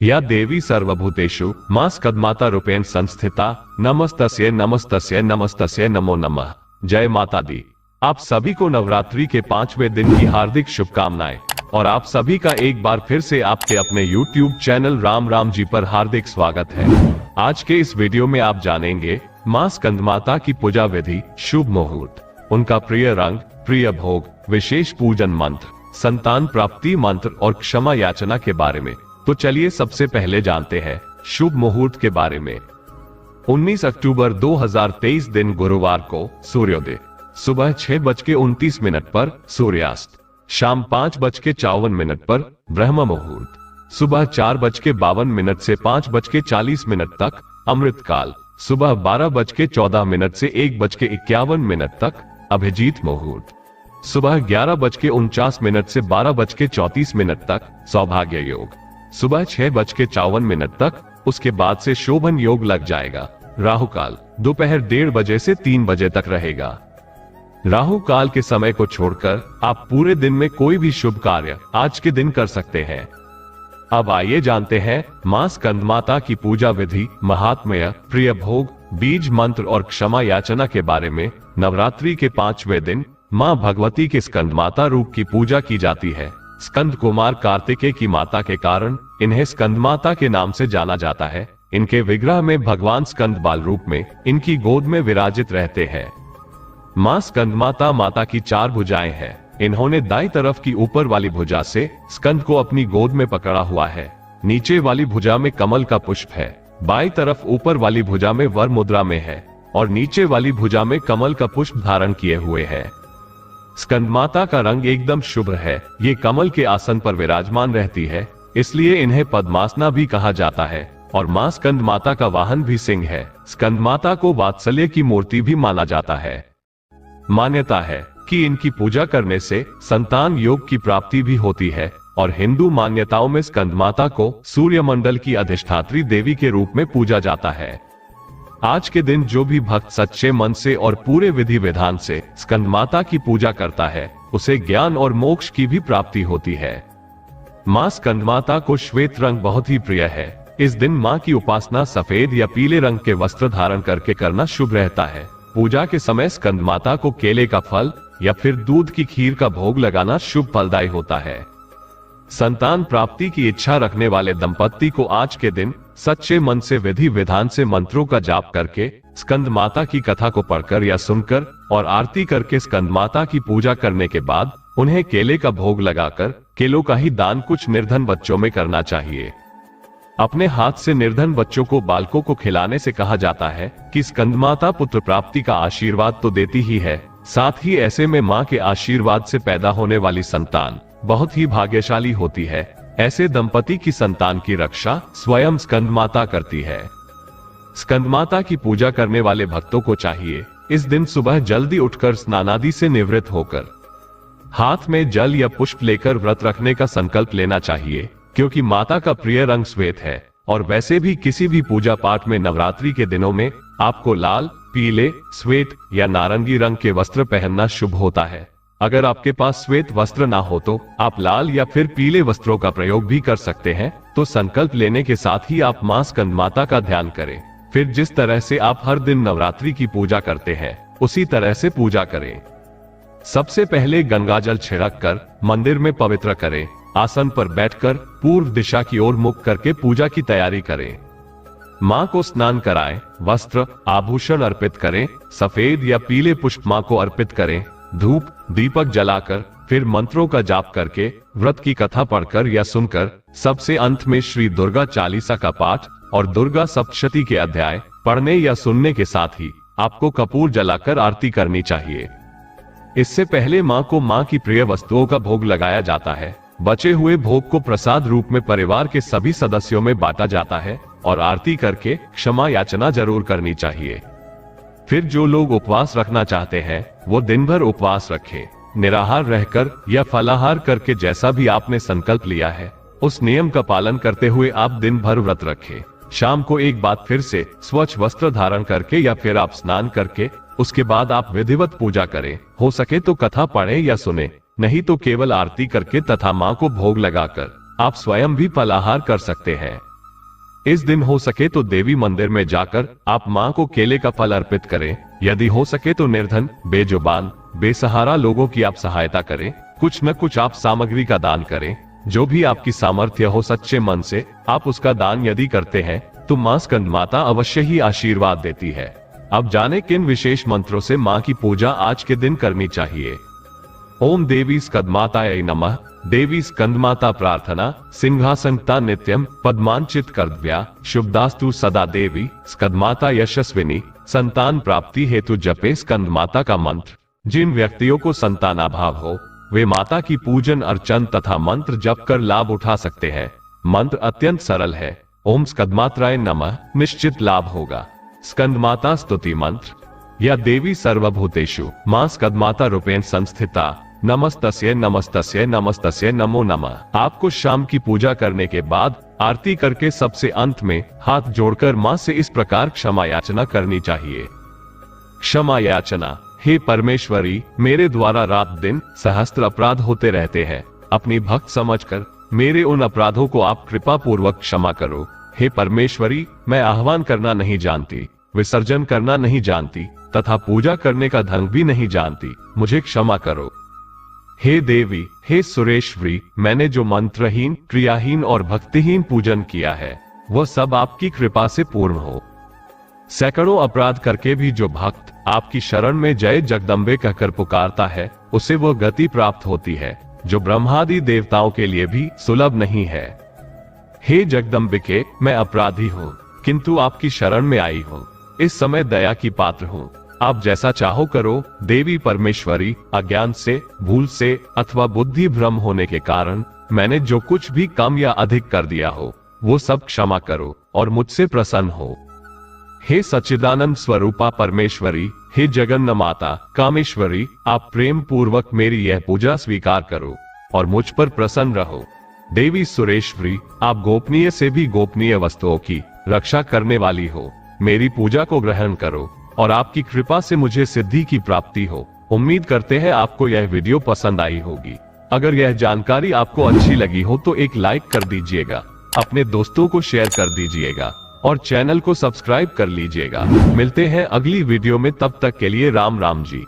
या देवी सर्वभूतेषु मां स्कंदमाता रूपेण संस्थिता नमस्तस्यै नमस्तस्यै नमस्तस्यै नमो नमः। जय माता दी। आप सभी को नवरात्रि के 5वें दिन की हार्दिक शुभकामनाएं और आप सभी का एक बार फिर से आपके अपने YouTube चैनल राम राम जी पर हार्दिक स्वागत है। आज के इस वीडियो में आप जानेंगे मां स्कंदमाता की पूजा विधि, शुभ मुहूर्त, उनका प्रिय रंग, प्रिय भोग, विशेष पूजन मंत्र, संतान प्राप्ति मंत्र और क्षमा याचना के बारे में। तो चलिए सबसे पहले जानते हैं शुभ मुहूर्त के बारे में। 19 अक्टूबर 2023 दिन गुरुवार को सूर्योदय सुबह 6:29 पर, सूर्यास्त शाम 5:54 पर, ब्रह्म मुहूर्त सुबह 4:52 से 5:40 तक, अमृत काल सुबह 12:14 से 1:51 तक, अभिजीत मुहूर्त सुबह 11:49 से 12:34 तक, सौभाग्य योग सुबह 6:54 तक, उसके बाद से शोभन योग लग जाएगा। राहु काल दोपहर 1:30 बजे से 3 बजे तक रहेगा। राहु काल के समय को छोड़कर आप पूरे दिन में कोई भी शुभ कार्य आज के दिन कर सकते हैं। अब आइए जानते हैं मां स्कंदमाता की पूजा विधि, महात्म्य, प्रिय भोग, बीज मंत्र और क्षमा याचना के बारे में। नवरात्रि के 5वें दिन मां भगवती के स्कंदमाता रूप की पूजा की जाती है। स्कंद कुमार कार्तिकेय की माता के कारण इन्हें स्कंदमाता के नाम से जाना जाता है। इनके विग्रह में भगवान स्कंद बाल रूप में इनकी गोद में विराजित रहते हैं। मां स्कंदमाता माता की 4 भुजाएं हैं। इन्होंने दाईं तरफ की ऊपर वाली भुजा से स्कंद को अपनी गोद में पकड़ा हुआ है। नीचे वाली भुजा में कमल का पुष्प है। बाईं तरफ ऊपर वाली भुजा में वर मुद्रा में है और नीचे वाली भुजा में कमल का पुष्प धारण किए हुए है। स्कंदमाता का रंग एकदम शुभ है। ये कमल के आसन पर विराजमान रहती है, इसलिए इन्हें पद्मासना भी कहा जाता है। और मां स्कंदमाता का वाहन भी सिंह है। स्कंदमाता को वात्सल्य की मूर्ति भी माना जाता है। मान्यता है कि इनकी पूजा करने से संतान योग की प्राप्ति भी होती है और हिंदू मान्यताओं में स्कंदमाता को सूर्यमंडल की अधिष्ठात्री देवी के रूप में पूजा जाता है। आज के दिन जो भी भक्त सच्चे मन से और पूरे विधि विधान से स्कंदमाता की पूजा करता है, उसे ज्ञान और मोक्ष की भी प्राप्ति होती है। मां स्कंदमाता को श्वेत रंग बहुत ही प्रिय है। इस दिन मां की उपासना सफेद या पीले रंग के वस्त्र धारण करके करना शुभ रहता है। पूजा के समय स्कंदमाता को केले का फल या फिर दूध की खीर का भोग लगाना शुभ फलदायी होता है। संतान प्राप्ति की इच्छा रखने वाले दंपत्ति को आज के दिन सच्चे मन से विधि विधान से मंत्रों का जाप करके, स्कंदमाता की कथा को पढ़कर या सुनकर और आरती करके स्कंदमाता की पूजा करने के बाद उन्हें केले का भोग लगाकर केलों का ही दान कुछ निर्धन बच्चों में करना चाहिए। अपने हाथ से निर्धन बच्चों को बालकों को खिलाने से कहा जाता है कि स्कंदमाता पुत्र प्राप्ति का आशीर्वाद तो देती ही है, साथ ही ऐसे में मां के आशीर्वाद से पैदा होने वाली संतान बहुत ही भाग्यशाली होती है। ऐसे दंपति की संतान की रक्षा स्वयं स्कंदमाता करती है। स्कंदमाता की पूजा करने वाले भक्तों को चाहिए इस दिन सुबह जल्दी उठकर स्नानादि से निवृत्त होकर हाथ में जल या पुष्प लेकर व्रत रखने का संकल्प लेना चाहिए, क्योंकि माता का प्रिय रंग श्वेत है। और वैसे भी किसी भी पूजा पाठ में नवरात्रि के दिनों में आपको लाल, पीले, श्वेत या नारंगी रंग के वस्त्र पहनना शुभ होता है। अगर आपके पास श्वेत वस्त्र ना हो तो आप लाल या फिर पीले वस्त्रों का प्रयोग भी कर सकते हैं। तो संकल्प लेने के साथ ही आप मां स्कंदमाता का ध्यान करें। फिर जिस तरह से आप हर दिन नवरात्रि की पूजा करते हैं, उसी तरह से पूजा करें। सबसे पहले गंगाजल छिड़क कर मंदिर में पवित्र करें। आसन पर बैठकर पूर्व दिशा की ओर मुख करके पूजा की तैयारी करें। मां को स्नान कराएं, वस्त्र आभूषण अर्पित करें, सफेद या पीले पुष्प मां को अर्पित करें। धूप दीपक जलाकर फिर मंत्रों का जाप करके, व्रत की कथा पढ़कर या सुनकर, सबसे अंत में श्री दुर्गा चालीसा का पाठ और दुर्गा सप्तशती के अध्याय पढ़ने या सुनने के साथ ही आपको कपूर जलाकर आरती करनी चाहिए। इससे पहले मां को मां की प्रिय वस्तुओं का भोग लगाया जाता है। बचे हुए भोग को प्रसाद रूप में परिवार के सभी सदस्यों में बांटा जाता है और आरती करके क्षमा याचना जरूर करनी चाहिए। फिर जो लोग उपवास रखना चाहते हैं वो दिन भर उपवास रखें। निराहार रहकर या फलाहार करके जैसा भी आपने संकल्प लिया है उस नियम का पालन करते हुए आप दिन भर व्रत रखें। शाम को एक बार फिर से स्वच्छ वस्त्र धारण करके या फिर आप स्नान करके उसके बाद आप विधिवत पूजा करें। हो सके तो कथा पढ़ें या सुने, नहीं तो केवल आरती करके तथा मां को भोग लगाकर आप स्वयं भी फलाहार कर सकते हैं। इस दिन हो सके तो देवी मंदिर में जाकर आप मां को केले का फल अर्पित करें। यदि हो सके तो निर्धन, बेजुबान, बेसहारा लोगों की आप सहायता करें। कुछ न कुछ आप सामग्री का दान करें। जो भी आपकी सामर्थ्य हो, सच्चे मन से आप उसका दान यदि करते हैं तो मां स्कंदमाता अवश्य ही आशीर्वाद देती है। अब जाने किन विशेष मंत्रों से मां की पूजा आज के दिन करनी चाहिए। ओम देवी स्कंदमातायै नमः। देवी स्कंदमाता प्रार्थना। सिंहासनता नित्यम पद्मांचित कर्तव्या। शुभदास्तु सदा देवी स्कंदमाता यशस्विनी। संतान प्राप्ति हेतु जपे स्कंदमाता का मंत्र। जिन व्यक्तियों को संतानाभाव हो वे माता की पूजन अर्चन तथा मंत्र जप कर लाभ उठा सकते हैं। मंत्र अत्यंत सरल है। ओम स्कंदमात्राय नमः। निश्चित लाभ होगा। स्कंदमाता स्तुति मंत्र। या देवी सर्वभूतेषु मां स्कंदमाता रूपेण संस्थिता। नमस्तस्यै नमस्तस्यै नमस्तस्यै नमो नमः। आपको शाम की पूजा करने के बाद आरती करके सबसे अंत में हाथ जोड़कर मां से इस प्रकार क्षमा याचना करनी चाहिए। क्षमा याचना। हे परमेश्वरी, मेरे द्वारा रात दिन सहस्त्र अपराध होते रहते हैं। अपनी भक्त समझकर मेरे उन अपराधों को आप कृपा पूर्वक क्षमा करो। हे परमेश्वरी, मैं आह्वान करना नहीं जानती, विसर्जन करना नहीं जानती तथा पूजा करने का ढंग भी नहीं जानती, मुझे क्षमा करो। हे देवी, हे सुरेश्वरी, मैंने जो मंत्रहीन, क्रियाहीन और भक्तिहीन पूजन किया है वह सब आपकी कृपा से पूर्ण हो। सैकड़ों अपराध करके भी जो भक्त आपकी शरण में जय जगदम्बे कहकर पुकारता है उसे वह गति प्राप्त होती है जो ब्रह्मादि देवताओं के लिए भी सुलभ नहीं है। हे जगदम्बिके, मैं अपराधी हूँ किंतु आपकी शरण में आई हूँ। इस समय दया की पात्र हूँ। आप जैसा चाहो करो। देवी परमेश्वरी, अज्ञान से, भूल से अथवा बुद्धि भ्रम होने के कारण मैंने जो कुछ भी कम या अधिक कर दिया हो वो सब क्षमा करो और मुझसे प्रसन्न हो। हे सच्चिदानंद स्वरूपा परमेश्वरी, हे जगन्नाथ माता कामेश्वरी, आप प्रेम पूर्वक मेरी यह पूजा स्वीकार करो और मुझ पर प्रसन्न रहो। देवी सुरेश्वरी, आप गोपनीय से भी गोपनीय वस्तुओं की रक्षा करने वाली हो। मेरी पूजा को ग्रहण करो और आपकी कृपा से मुझे सिद्धि की प्राप्ति हो। उम्मीद करते हैं आपको यह वीडियो पसंद आई होगी। अगर यह जानकारी आपको अच्छी लगी हो तो एक लाइक कर दीजिएगा, अपने दोस्तों को शेयर कर दीजिएगा और चैनल को सब्सक्राइब कर लीजिएगा। मिलते हैं अगली वीडियो में, तब तक के लिए राम राम जी।